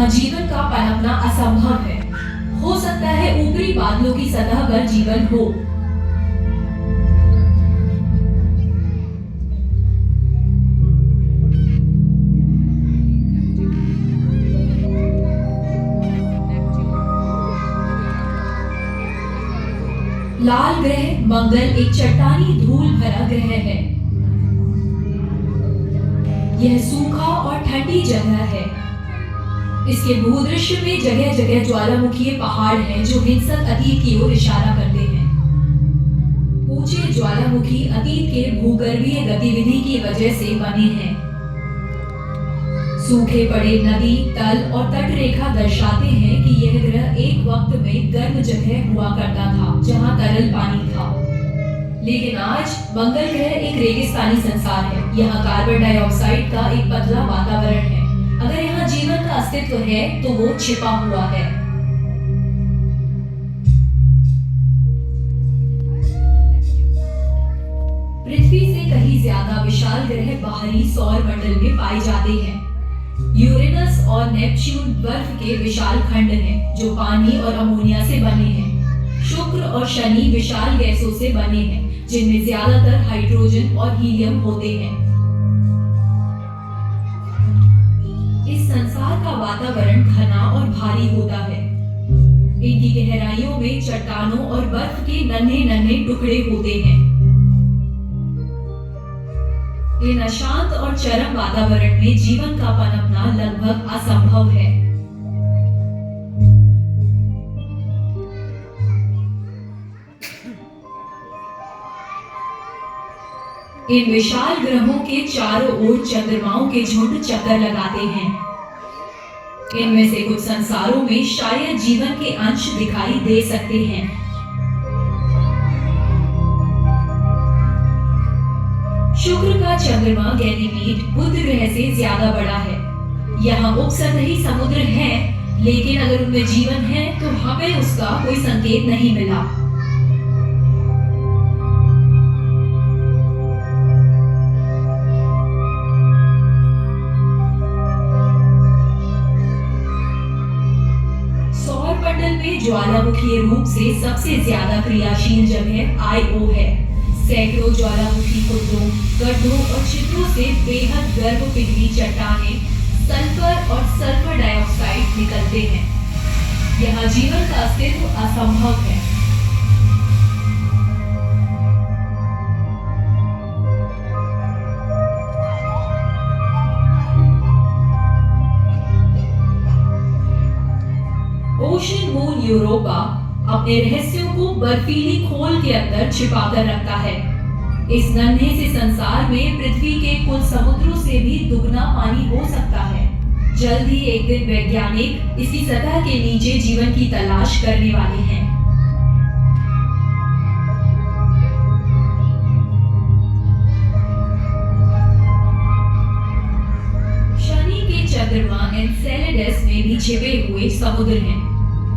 यहाँ जीवन का पनपना असंभव है। हो सकता है ऊपरी बादलों की सतह पर जीवन हो। लाल ग्रह मंगल एक चट्टानी धूल भरा ग्रह है। यह सूखा और ठंडी जगह है। इसके भूदृश्य में जगह जगह ज्वालामुखी पहाड़ हैं जो हिंसक अतीत की ओर इशारा करते हैं। ऊंचे ज्वालामुखी अतीत के भूगर्भीय गतिविधि की वजह से बने हैं। सूखे पड़े नदी तल और तट रेखा दर्शाते हैं कि यह ग्रह एक वक्त में गर्म जगह हुआ करता था जहां तरल पानी था। लेकिन आज मंगल ग्रह एक रेगिस्तानी संसार है। यहाँ कार्बन डाइऑक्साइड का एक पतला वातावरण है। अगर यहाँ जीवन का अस्तित्व है तो वो छिपा हुआ है। पृथ्वी से कहीं ज्यादा विशाल ग्रह बाहरी सौर मंडल में पाए जाते हैं। यूरेनस और नेपच्यून बर्फ के विशाल खंड हैं जो पानी और अमोनिया से बने हैं। शुक्र और शनि विशाल गैसों से बने हैं जिनमें ज्यादातर हाइड्रोजन और हीलियम होते हैं। इस संसार का वातावरण घना और भारी होता है। इनकी गहराइयों में चट्टानों और बर्फ के नन्हे नन्हे टुकड़े होते हैं। इन अशांत और चरम वातावरण में जीवन का पनपना लगभग असंभव है। इन विशाल ग्रहों के चारों ओर चंद्रमाओं के झुंड चक्कर लगाते हैं। इनमें से कुछ संसारों में शायद जीवन के अंश दिखाई दे सकते हैं। शुक्र का चंद्रमा गैनीमीड बुध ग्रह से ज्यादा बड़ा है। यहाँ उपसतही समुद्र है, लेकिन अगर उनमें जीवन है तो हमें उसका कोई संकेत नहीं मिला। सौर मंडल में ज्वालामुखी रूप से सबसे ज्यादा क्रियाशील जगह आईओ है। सैकड़ों ज्वालामुखी कुंडों, गड्ढों और छिद्रों से बेहद गर्म पिघली चट्टानें, सल्फर और सल्फर डाइऑक्साइड निकलते हैं। यहाँ जीवन का अस्तित्व असंभव है। ओशन मून यूरोपा अपने रहस्यों को बर्फीली खोल के अंदर छिपाकर रखता है। इस नन्हे से संसार में पृथ्वी के कुल समुद्रों से भी दुगना पानी हो सकता है। जल्द ही एक दिन वैज्ञानिक इसकी सतह के नीचे जीवन की तलाश करने वाले हैं। शनि के चंद्रमा एनसेलेडस में भी छिपे हुए समुद्र हैं।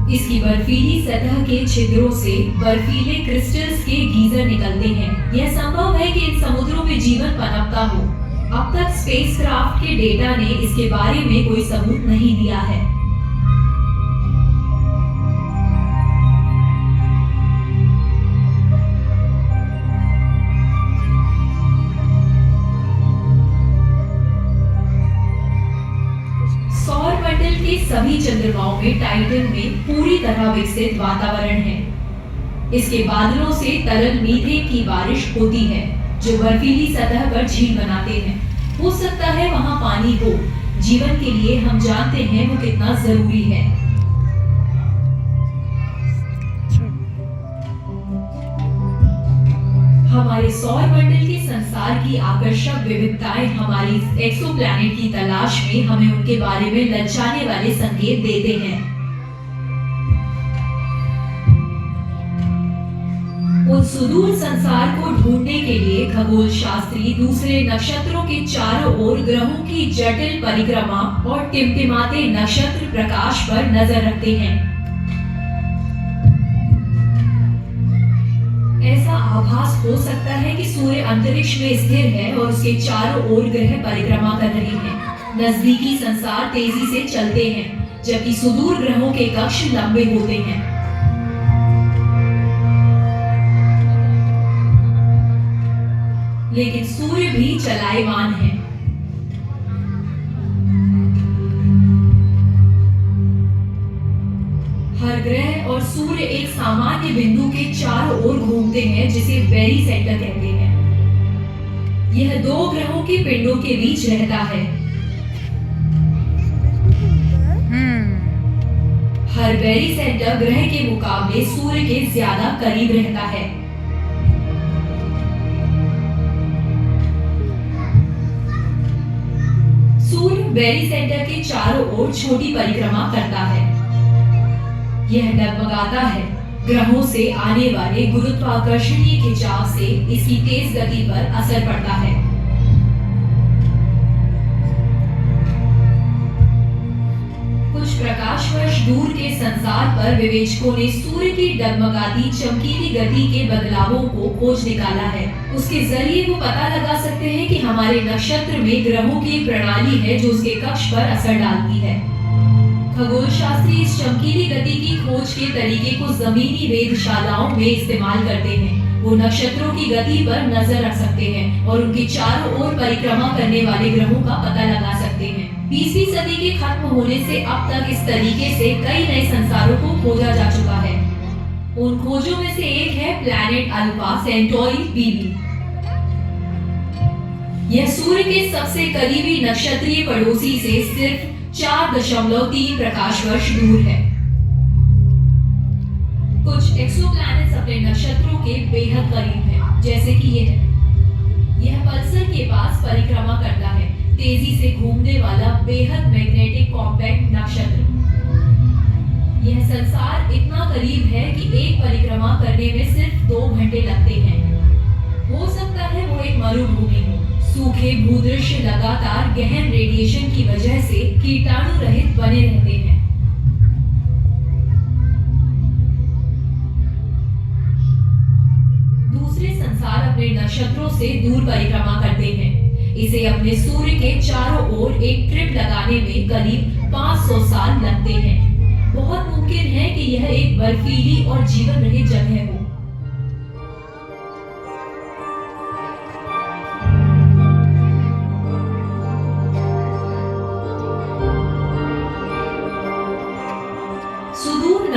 इसकी बर्फीली सतह के छिद्रों से बर्फीले क्रिस्टल्स के गीजर निकलते हैं। यह संभव है कि इन समुद्रों में जीवन पनपता हो। अब तक स्पेसक्राफ्ट के डेटा ने इसके बारे में कोई सबूत नहीं दिया है। सभी चंद्रमाओं में टाइटन में पूरी तरह विकसित वातावरण है। इसके बादलों से तरल मीथेन की बारिश होती है जो बर्फीली सतह पर झील बनाते हैं। हो सकता है वहां पानी हो। जीवन के लिए हम जानते हैं वो कितना जरूरी है। हमारे सौर मंडल के संसार की आकर्षक विविधताएं हमारी एक्सोप्लैनेट की तलाश में हमें उनके बारे में ललचाने वाले संकेत देते हैं। उन सुदूर संसार को ढूंढने के लिए खगोल शास्त्री दूसरे नक्षत्रों के चारों ओर ग्रहों की जटिल परिक्रमा और टिमटिमाते नक्षत्र प्रकाश पर नजर रखते हैं। ऐसा आभास हो सकता है कि सूर्य अंतरिक्ष में स्थिर है और उसके चारों ओर ग्रह परिक्रमा कर रहे हैं। नजदीकी संसार तेजी से चलते हैं। जबकि सुदूर ग्रहों के कक्ष लंबे होते हैं। लेकिन सूर्य भी चलायमान है। हर ग्रह और सूर्य एक सामान्य बिंदु के चारों ओर घूमते हैं, जिसे बेरी सेंटर कहते हैं। यह दो ग्रहों के पिंडों के बीच रहता है। हर बेरी सेंटर ग्रह के मुकाबले सूर्य के ज्यादा करीब रहता है। सूर्य बेरी सेंटर के चारों ओर छोटी परिक्रमा करता है। यह डगमगाता है। ग्रहों से आने वाले गुरुत्वाकर्षणीय खिंचाव से इसकी तेज गति पर असर पड़ता है। कुछ प्रकाश वर्ष दूर के संसार पर विवेचकों ने सूर्य की डगमगाती चमकीली गति के बदलावों को खोज निकाला है। उसके जरिए वो पता लगा सकते हैं कि हमारे नक्षत्र में ग्रहों की एक प्रणाली है जो उसके कक्ष पर असर डालती है। खगोल शास्त्री इस चमकीली गति की खोज के तरीके को जमीनी वेधशालाओं में इस्तेमाल करते हैं। वो नक्षत्रों की गति पर नजर रख सकते हैं और उनके चारों ओर परिक्रमा करने वाले ग्रहों का पता लगा सकते हैं। 20वीं सदी के खत्म होने से अब तक इस तरीके से कई नए संसारों को खोजा जा चुका है। उन खोजों में से एक है प्लैनेट अल्फा सेंटोरी बीबी। यह सूर्य के सबसे करीबी नक्षत्रीय पड़ोसी से सिर्फ 4.3 प्रकाश वर्ष दूर है। कुछ एक्सोप्लैनेट्स अपने नक्षत्रों के बेहद करीब हैं, जैसे कि यह पल्सर के पास परिक्रमा करता है, तेजी से घूमने वाला बेहद मैग्नेटिक कॉम्पैक्ट नक्षत्र। यह संसार इतना करीब है कि एक परिक्रमा करने में सिर्फ 2 घंटे लगते हैं। हो सकता है वो एक मरुभूमि हो। सूखे भूदृश्य लगातार गहन रेडिएशन की वजह से कीटाणु रहित बने रहते हैं। दूसरे संसार अपने नक्षत्रों से दूर परिक्रमा करते हैं। इसे अपने सूर्य के चारों ओर एक ट्रिप लगाने में करीब 500 साल लगते हैं। बहुत मुमकिन है कि यह एक बर्फीली और जीवन रहित जगह हो।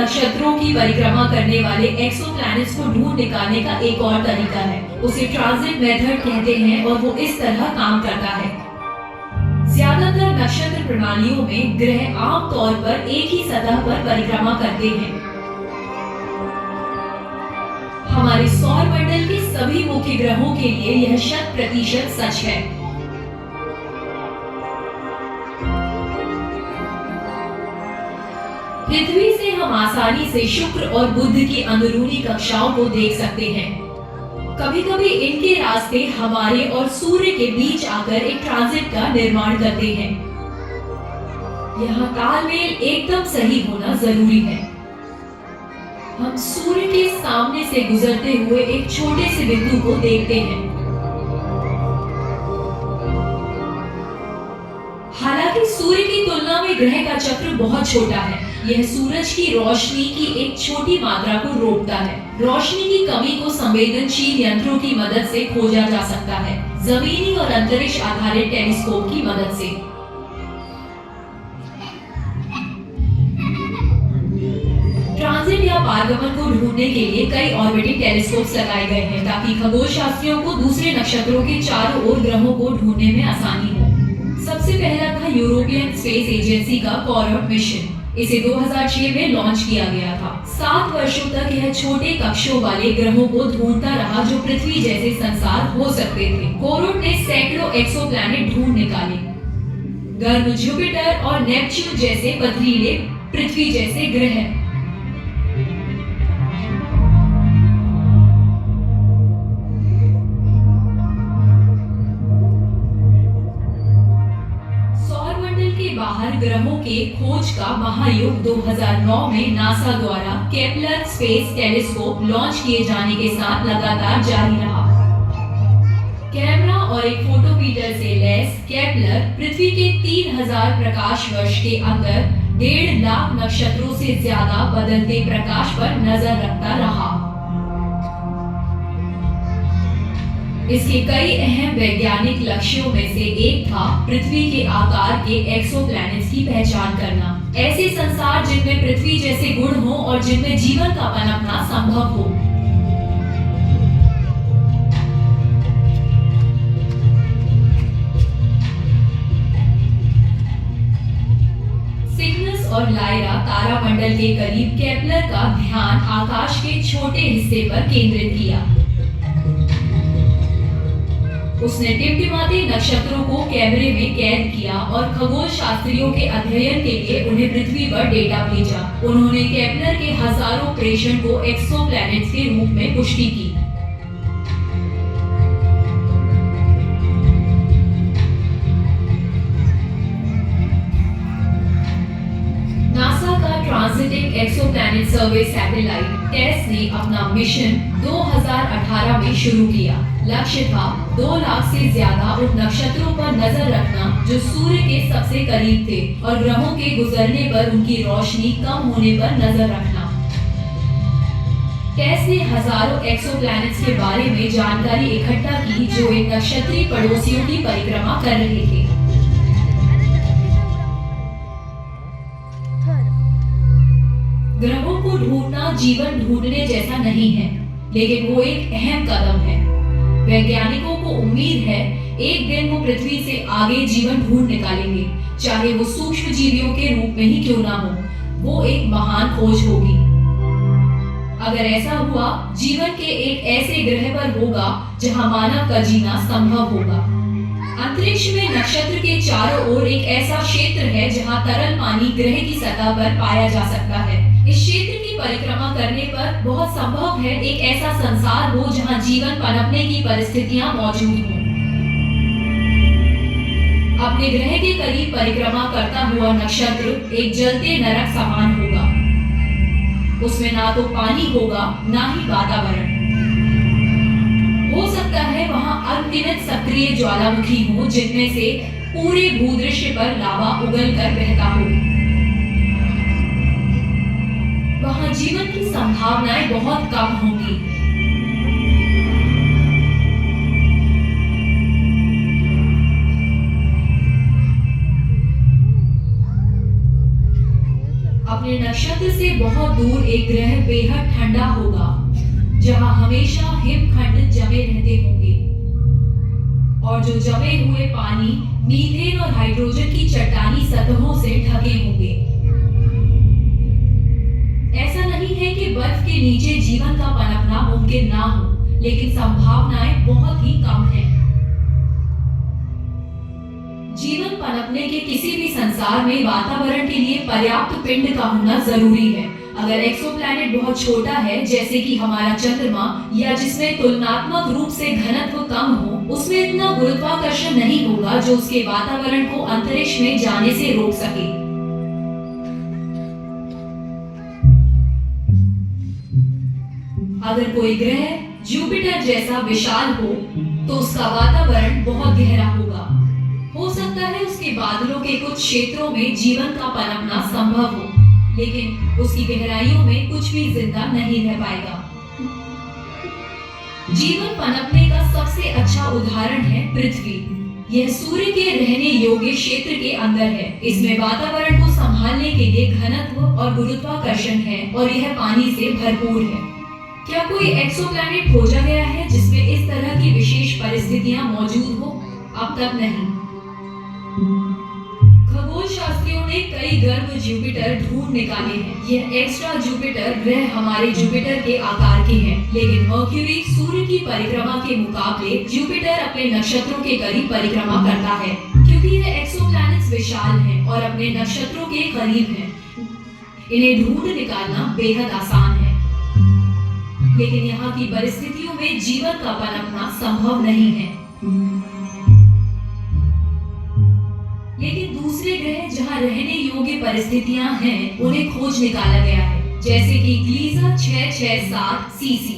नक्षत्रों की परिक्रमा करने वाले एक्सोप्लैनेट्स को ढूंढ निकालने का एक और तरीका है। उसे ट्रांजिट मेथड कहते हैं और वो इस तरह काम करता है। ज्यादातर नक्षत्र प्रणालियों में ग्रह आमतौर पर एक ही सतह पर परिक्रमा करते हैं। हमारे सौर मंडल के सभी मुख्य ग्रहों के लिए यह 100% सच है। पृथ्वी से हम आसानी से शुक्र और बुध की अंदरूनी कक्षाओं को देख सकते हैं। कभी-कभी इनके रास्ते हमारे और सूर्य के बीच आकर एक ट्रांजिट का निर्माण करते हैं। यहाँ तालमेल एकदम सही होना जरूरी है। हम सूर्य के सामने से गुजरते हुए एक छोटे से बिंदु को देखते हैं। हालांकि सूर्य की तुलना में ग्रह का चक्र बहुत छोटा है। यह सूरज की रोशनी की एक छोटी मात्रा को रोकता है। रोशनी की कमी को संवेदनशील यंत्रों की मदद से खोजा जा सकता है, जमीनी और अंतरिक्ष आधारित टेलीस्कोप की मदद से। ट्रांजिट या पारगमन को ढूंढने के लिए कई ऑर्बिटिंग टेलीस्कोप्स लगाए गए हैं ताकि खगोल शास्त्रियों को दूसरे नक्षत्रों के चारों ओर ग्रहों को ढूंढने में आसानी हो। सबसे पहला था यूरोपियन स्पेस एजेंसी का कॉरॉट मिशन। इसे 2006 में लॉन्च किया गया था। 7 वर्षों तक यह छोटे कक्षों वाले ग्रहों को ढूंढता रहा जो पृथ्वी जैसे संसार हो सकते थे। कोरोट ने सैकड़ों एक्सोप्लैनेट ढूंढ निकाले। गर्म जुपिटर और नेपच्यून जैसे पथरीले पृथ्वी जैसे ग्रह। बाहर ग्रहों के खोज का महायुग 2009 में नासा द्वारा केपलर स्पेस टेलीस्कोप लॉन्च किए जाने के साथ लगातार जारी रहा। कैमरा और एक फोटोमीटर से लैस केपलर पृथ्वी के 3000 प्रकाश वर्ष के अंदर 1.5 लाख नक्षत्रों से ज्यादा बदलते प्रकाश पर नजर रखता रहा। इसके कई अहम वैज्ञानिक लक्ष्यों में से एक था पृथ्वी के आकार के एक्सोप्लैनेट्स की पहचान करना। ऐसे संसार जिनमें पृथ्वी जैसे गुण हो और जिनमें जीवन का पनपना संभव हो। सिग्नस और लायरा तारामंडल के करीब केपलर का ध्यान आकाश के छोटे हिस्से पर केंद्रित किया। उसने टिमटिमाते नक्षत्रों को कैमरे में कैद किया और खगोल शास्त्रियों के अध्ययन के लिए उन्हें पृथ्वी पर डेटा भेजा। उन्होंने केपलर के हजारों प्रेषण को एक्सोप्लैनेट्स के रूप में पुष्टि की। नासा का ट्रांजिटिंग एक्सोप्लैनेट सर्वे सैटेलाइट टेस ने अपना मिशन 2018 में शुरू किया। लक्ष्य था 2 लाख से ज्यादा उन नक्षत्रों पर नजर रखना जो सूर्य के सबसे करीब थे और ग्रहों के गुजरने पर उनकी रोशनी कम होने पर नजर रखना। टेस ने हजारों एक्सोप्लैनेट्स के बारे में जानकारी इकट्ठा की जो इन नक्षत्रीय पड़ोसियों की परिक्रमा कर रहे थे। ग्रहों को ढूंढना जीवन ढूंढने जैसा नहीं है, लेकिन वो एक अहम कदम है। वैज्ञानिकों को उम्मीद है एक दिन वो पृथ्वी से आगे जीवन ढूंढ निकालेंगे, चाहे वो सूक्ष्म जीवियों के रूप में ही क्यों ना हो। वो एक महान खोज होगी। अगर ऐसा हुआ, जीवन के एक ऐसे ग्रह पर होगा जहां मानव का जीना संभव होगा। अंतरिक्ष में नक्षत्र के चारों ओर एक ऐसा क्षेत्र है जहां तरल पानी ग्रह की सतह पर पाया जा सकता है। इस क्षेत्र की परिक्रमा करने पर बहुत संभव है एक ऐसा संसार हो जहां जीवन पनपने की परिस्थितियां मौजूद हों। अपने ग्रह के करीब परिक्रमा करता हुआ नक्षत्र एक जलते नरक समान होगा। उसमें ना तो पानी होगा, ना ही वातावरण। हो सकता है वहां अनगिनत सक्रिय ज्वालामुखी हो जिनमें से पूरे भूदृश्य पर लावा उगल कर बहता हो। वहां जीवन की संभावनाएं बहुत कम होंगी। अपने नक्षत्र से बहुत दूर एक ग्रह बेहद ठंडा होगा जहां हमेशा हिमखंड जमे रहते होंगे और जो जमे हुए पानी मीथेन और हाइड्रोजन की चट्टानी सतहों से ढके होंगे। ऐसा नहीं है कि बर्फ के नीचे जीवन का पनपना मुमकिन ना हो, लेकिन संभावनाएं बहुत ही कम हैं। जीवन पनपने के किसी भी संसार में वातावरण के लिए पर्याप्त पिंड का होना जरूरी है। अगर एक्सोप्लैनेट बहुत छोटा है, जैसे कि हमारा चंद्रमा, या जिसमें तुलनात्मक रूप से घनत्व कम हो, उसमें इतना गुरुत्वाकर्षण नहीं होगा जो उसके वातावरण को अंतरिक्ष में जाने से रोक सके। अगर कोई ग्रह जुपिटर जैसा विशाल हो, तो उसका वातावरण बहुत गहरा होगा। हो सकता है उसके बादलों के कुछ क्षेत्रों में जीवन का पनपना संभव हो, लेकिन उसकी गहराइयों में कुछ भी जिंदा नहीं रह पाएगा। जीवन पनपने का सबसे अच्छा उदाहरण है पृथ्वी। यह सूर्य के रहने योग्य क्षेत्र के अंदर है। इसमें वातावरण को संभालने के लिए घनत्व और गुरुत्वाकर्षण है और यह पानी से भरपूर है। क्या कोई एक्सोप्लैनेट खोजा गया है जिसमें इस तरह की विशेष परिस्थितियां मौजूद हो? अब तक नहीं। खगोल शास्त्रियों ने कई गर्म जुपिटर ढूंढ निकाले हैं। यह एक्स्ट्रा जुपिटर ग्रह हमारे जुपिटर के आकार के हैं, लेकिन मर्क्यूरी सूर्य की परिक्रमा के मुकाबले जुपिटर अपने नक्षत्रों के करीब परिक्रमा करता है। क्योंकि यह एक्सोप्लैनेट्स विशाल हैं और अपने नक्षत्रों के करीब हैं, इन्हें ढूंढ निकालना बेहद आसान है। लेकिन यहाँ की परिस्थितियों में जीवन का पनपना संभव नहीं है। लेकिन दूसरे ग्रह जहाँ रहने योग्य परिस्थितियां हैं, उन्हें खोज निकाला गया है, जैसे कि ग्लीजा 667 सीसी।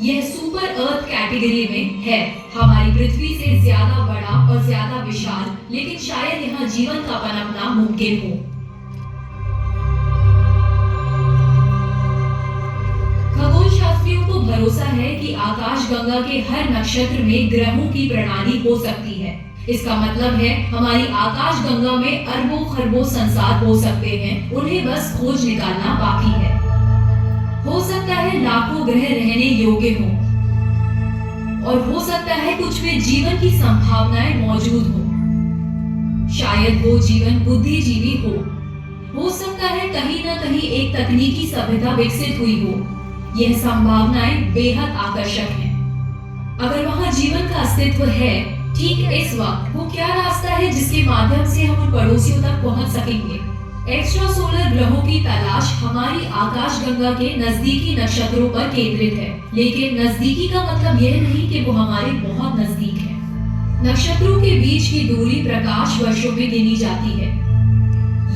यह सुपर अर्थ कैटेगरी में है, हमारी पृथ्वी से ज्यादा बड़ा और ज्यादा विशाल, लेकिन शायद यहाँ जीवन का पनपना मुमकिन हो। भरोसा है कि आकाशगंगा के हर नक्षत्र में ग्रहों की प्रणाली हो सकती है। इसका मतलब है हमारी आकाशगंगा में अरबों खरबों संसार हो सकते हैं, उन्हें बस खोज निकालना बाकी है। हो सकता है लाखों ग्रह रहने योग्य हों, और हो सकता है कुछ में जीवन की संभावनाएं मौजूद हो। शायद वो जीवन बुद्धिजीवी हो सकता है कहीं ना कहीं एक तकनीकी सभ्यता विकसित हुई हो। यह संभावनाएं बेहद आकर्षक हैं। अगर वहां जीवन का अस्तित्व है, ठीक इस वक्त वो क्या रास्ता है जिसके माध्यम से हम उन पड़ोसियों तक पहुंच सकेंगे? एक्स्ट्रा सोलर ग्रहों की तलाश हमारी आकाशगंगा के नजदीकी नक्षत्रों पर केंद्रित है, लेकिन नजदीकी का मतलब यह नहीं कि वो हमारे बहुत नजदीक है। नक्षत्रों के बीच की दूरी प्रकाश वर्षों में गिनी जाती है।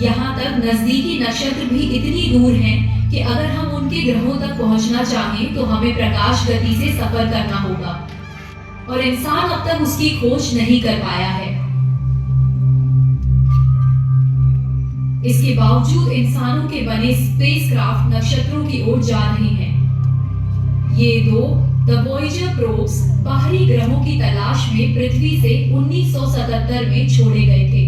यहाँ तक नजदीकी नक्षत्र भी इतनी दूर हैं कि अगर हम उनके ग्रहों तक पहुंचना चाहें तो हमें प्रकाश गति से सफर करना होगा, और इंसान अब तक उसकी खोज नहीं कर पाया है। इसके बावजूद इंसानों के बने स्पेसक्राफ्ट नक्षत्रों की ओर जा रहे हैं। ये दो द वॉयेजर प्रोब्स बाहरी ग्रहों की तलाश में पृथ्वी से 1977 में छोड़े गए थे।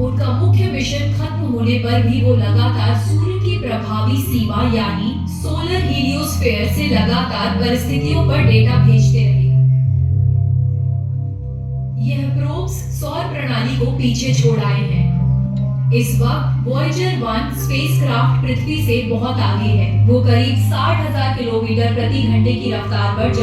उनका मुख्य मिशन खत्म होने पर भी वो लगातार सूर्य की प्रभावी सीमा यानी सोलर हीलियोस्फीयर से लगातार परिस्थितियों पर डेटा भेजते रहे। यह प्रोब्स सौर प्रणाली को पीछे छोड़ आए हैं। इस वक्त वॉयेजर 1 स्पेसक्राफ्ट पृथ्वी से बहुत आगे है। वो करीब 60,000 किलोमीटर प्रति घंटे की रफ्तार पर